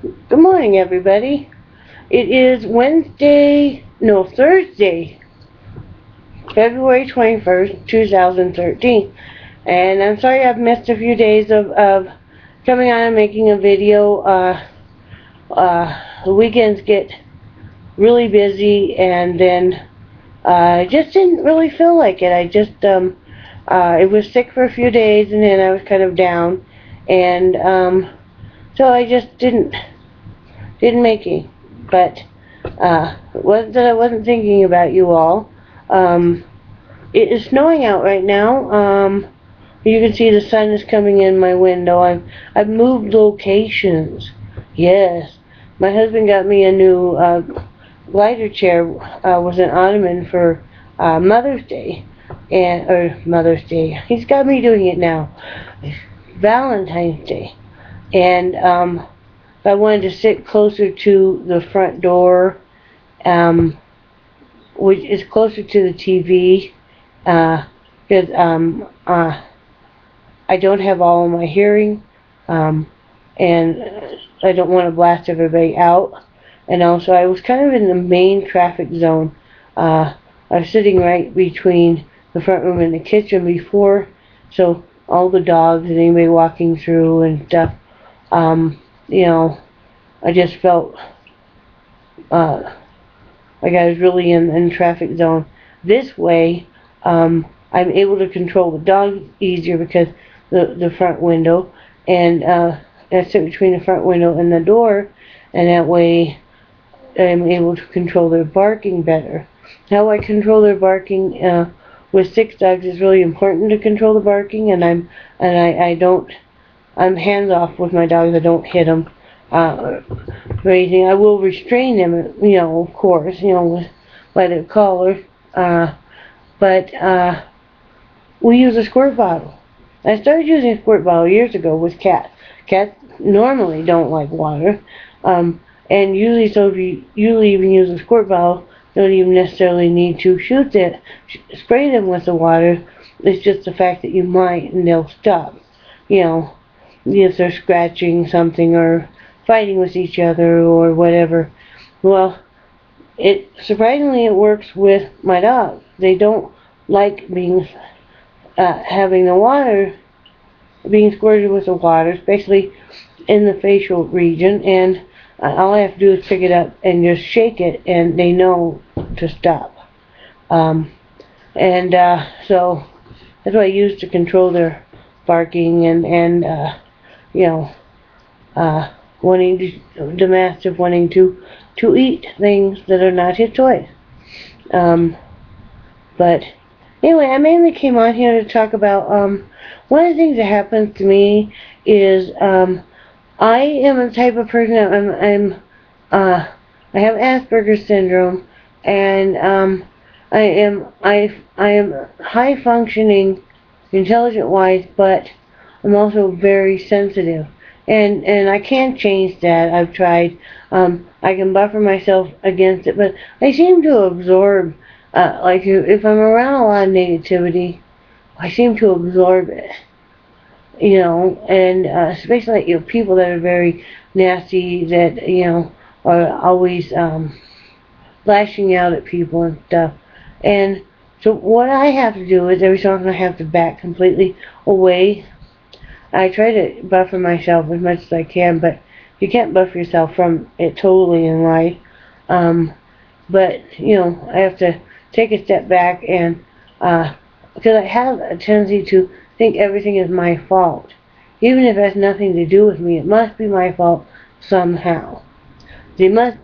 Good morning, everybody. It is Thursday, February 21st, 2013. And I'm sorry I've missed a few days of coming on and making a video. The weekends get really busy, and then I just didn't really feel like it. I was sick for a few days, and then I was kind of down. And so I just didn't make it. But wasn't that I wasn't thinking about you all. Um, it is snowing out right now. You can see the sun is coming in my window. I've moved locations. Yes, my husband got me a new glider chair. Was an ottoman for Mother's Day, or Mother's Day. He's got me doing it now. Valentine's Day, and I wanted to sit closer to the front door, um, which is closer to the TV, because I don't have all of my hearing, um, and I don't want to blast everybody out. And also, I was kind of in the main traffic zone. I was sitting right between the front room and the kitchen before, so all the dogs and anybody walking through and stuff, um, you know, I just felt uh, like I was really in the traffic zone. This way, I'm able to control the dogs easier because the front window, and I sit between the front window and the door, and that way I'm able to control their barking better. How I control their barking with six dogs is really important to control the barking, and I don't. I'm hands off with my dogs. I don't hit them or anything. I will restrain them, of course, by their collar. But we use a squirt bottle. I started using a squirt bottle years ago with cats. Cats normally don't like water, and usually, so if you usually even use a squirt bottle, you don't even necessarily need to spray them with the water. It's just the fact that you might, and they'll stop. You know, if they're scratching something or fighting with each other or whatever. Well, surprisingly it works with my dogs. They don't like having the water being squirted with the water, especially in the facial region, and all I have to do is pick it up and just shake it, and they know to stop. And so that's what I use to control their barking and you know, the mastiff wanting to eat things that are not his toys. But anyway, I mainly came on here to talk about one of the things that happens to me is I am a type of person. I have Aspergers Syndrome, and I am high functioning, intelligent wise, but I'm also very sensitive. And I can't change that. I've tried. I can buffer myself against it, but I seem to absorb, like if I'm around a lot of negativity, I seem to absorb it. And especially like, people that are very nasty, that, are always lashing out at people and stuff. And so what I have to do is every so often I have to back completely away. I try to buffer myself as much as I can, but you can't buffer yourself from it totally in life. But, I have to take a step back, and because I have a tendency to think everything is my fault. Even if it has nothing to do with me, it must be my fault somehow. They must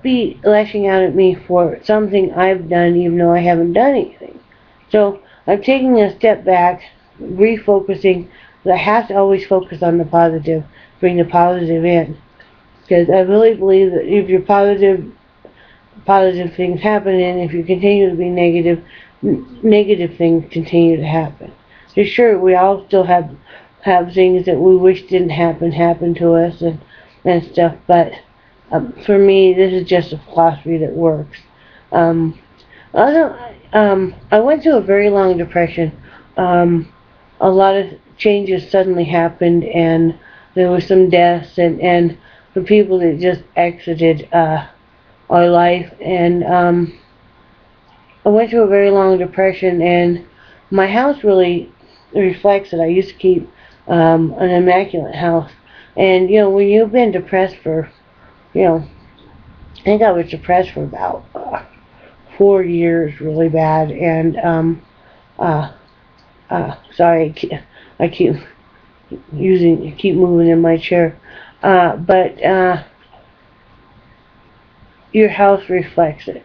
be lashing out at me for something I've done, even though I haven't done anything. So I'm taking a step back, refocusing. I have to always focus on the positive, bring the positive in, because I really believe that if you're positive things happen, and if you continue to be negative, negative things continue to happen. So sure, we all still have things that we wish didn't happen to us and stuff, but for me, this is just a philosophy that works. I went through a very long depression. A lot of changes suddenly happened, and there were some deaths, and the people that just exited our life. And I went through a very long depression, and my house really reflects it. I used to keep an immaculate house. And, when you've been depressed for, I think I was depressed for about 4 years really bad. And, sorry, I keep moving in my chair. But your house reflects it.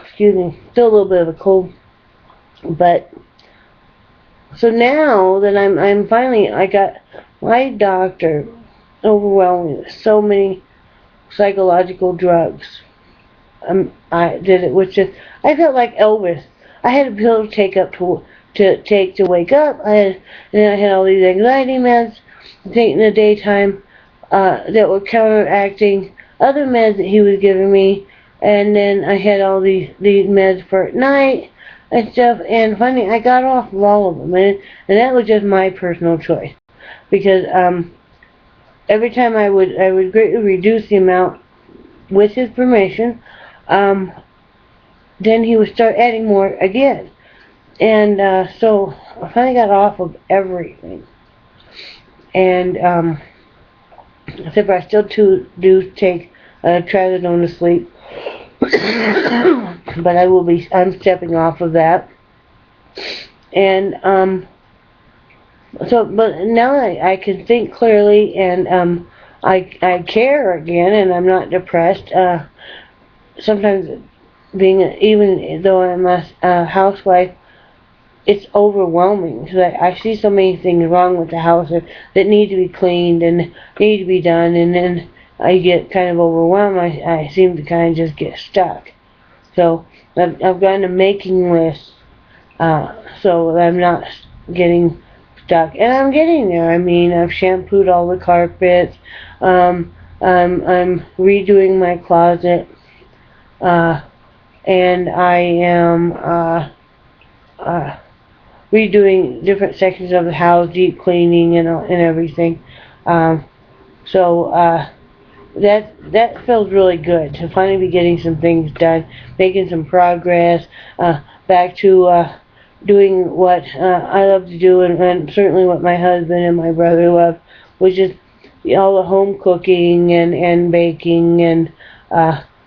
Excuse me, still a little bit of a cold. But so now that I'm finally, I got my doctor overwhelmed me with so many psychological drugs. I did it with just, I felt like Elvis. I had a pill to take to wake up. And then I had all these anxiety meds to take in the daytime that were counteracting other meds that he was giving me. And then I had all these meds for at night and stuff. And finally, I got off of all of them, and that was just my personal choice, because every time I would greatly reduce the amount with his permission. Then he would start adding more again. And so I finally got off of everything. And except for I still do take trazodone to sleep. But I'm stepping off of that. And but now I can think clearly, and I care again, and I'm not depressed. Sometimes even though I'm a housewife, it's overwhelming, because I see so many things wrong with the house that need to be cleaned and need to be done, and then I get kind of overwhelmed. I seem to kind of just get stuck. So I've gotten a making list so that I'm not getting stuck, and I'm getting there. I mean, I've shampooed all the carpets. I'm redoing my closet. And I am redoing different sections of the house, deep cleaning and everything. So that feels really good to finally be getting some things done, making some progress, back to doing what I love to do, and certainly what my husband and my brother love, which is all the home cooking and baking. And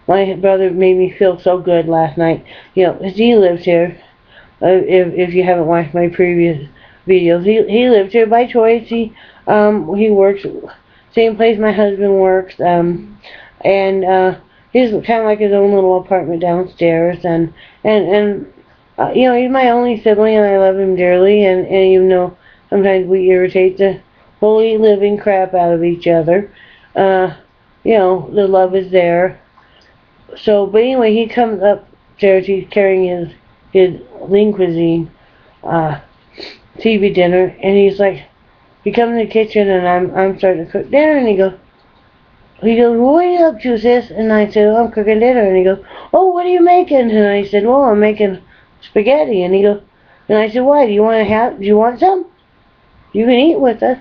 my brother made me feel so good last night, because he lives here. If you haven't watched my previous videos, he lives here by choice. He works same place my husband works, and he's kind of like his own little apartment downstairs. And he's my only sibling, and I love him dearly. And even though sometimes we irritate the holy living crap out of each other, the love is there. So, but anyway, he comes upstairs. He's carrying his lean cuisine TV dinner, and he's like, he comes in the kitchen, and I'm starting to cook dinner, and he goes, what are you up to, sis? And I said, I'm cooking dinner. And he goes, oh, what are you making? And I said, well, I'm making spaghetti. And he goes, and I said, why? Do you want some? You can eat with us.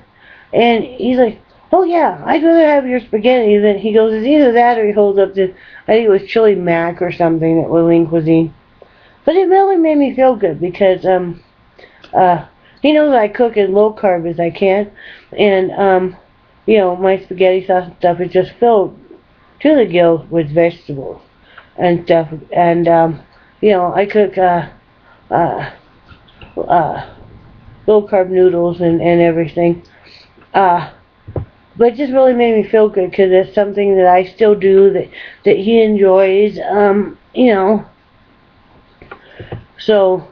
And he's like, oh yeah, I'd rather have your spaghetti than, he goes, it's either that, or he holds up this, I think it was chili mac or something that was lean cuisine. But it really made me feel good, because he knows I cook as low carb as I can, and my spaghetti sauce and stuff is just filled to the gills with vegetables and stuff. And I cook low carb noodles and everything. But it just really made me feel good, because it's something that I still do, that he enjoys, So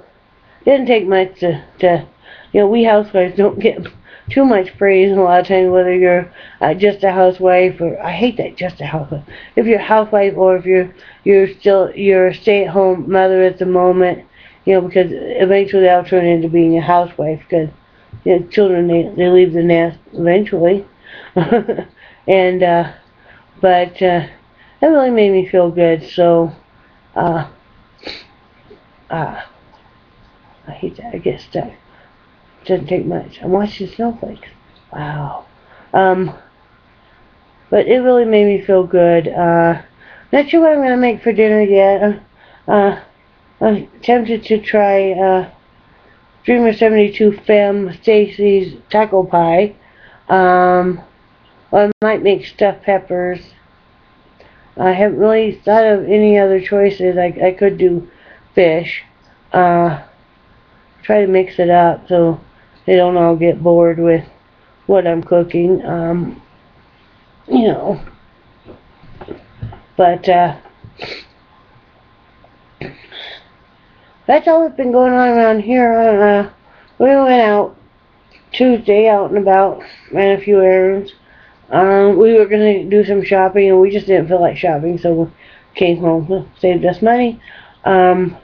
it didn't take much to we housewives don't get too much praise, and a lot of times, whether you're just a housewife, or I hate that, just a housewife. If you're a housewife, or if you're a stay-at-home mother at the moment, because eventually that'll turn into being a housewife, because children, they leave the nest eventually. And but that really made me feel good. So I hate that, I get stuck. It doesn't take much. I'm watching snowflakes. Wow. But it really made me feel good. Not sure what I'm gonna make for dinner yet. I'm tempted to try Dreamer 72 Femme Stacy's taco pie. Or I might make stuffed peppers. I haven't really thought of any other choices. I could do fish. Try to mix it up so they don't all get bored with what I'm cooking. You know. But that's all that's been going on around here. We went out Tuesday, out and about, ran a few errands. We were gonna do some shopping, and we just didn't feel like shopping, so we came home, saved us money. And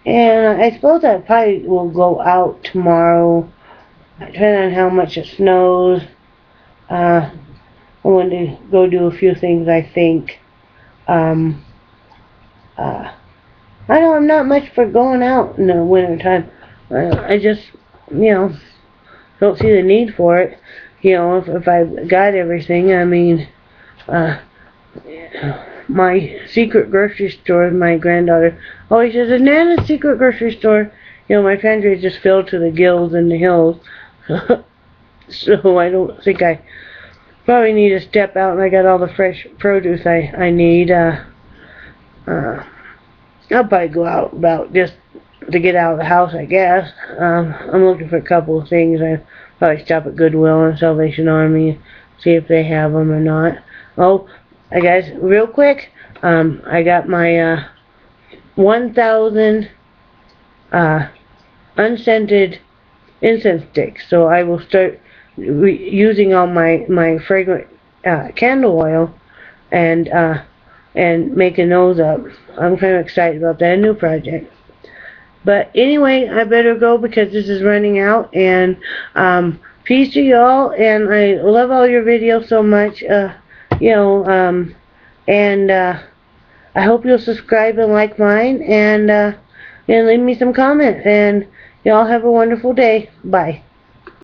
I suppose I probably will go out tomorrow, depending on how much it snows. I want to go do a few things, I think. I know I'm not much for going out in the winter time. I just, don't see the need for it. If I've got everything, I mean, my secret grocery store, my granddaughter always says, Nana's secret grocery store. My pantry is just filled to the gills in the hills. So I don't think I probably need to step out, and I got all the fresh produce I need. I'll probably go out about just to get out of the house, I guess. I'm looking for a couple of things. I probably stop at Goodwill and Salvation Army, see if they have them or not. Oh, guys, real quick, I got my 1,000 unscented incense sticks, so I will start using all my fragrant candle oil and making those up. I'm kind of excited about that, a new project. But anyway, I better go because this is running out, and peace to y'all, and I love all your videos so much, and I hope you'll subscribe and like mine, and leave me some comments, and y'all have a wonderful day. Bye.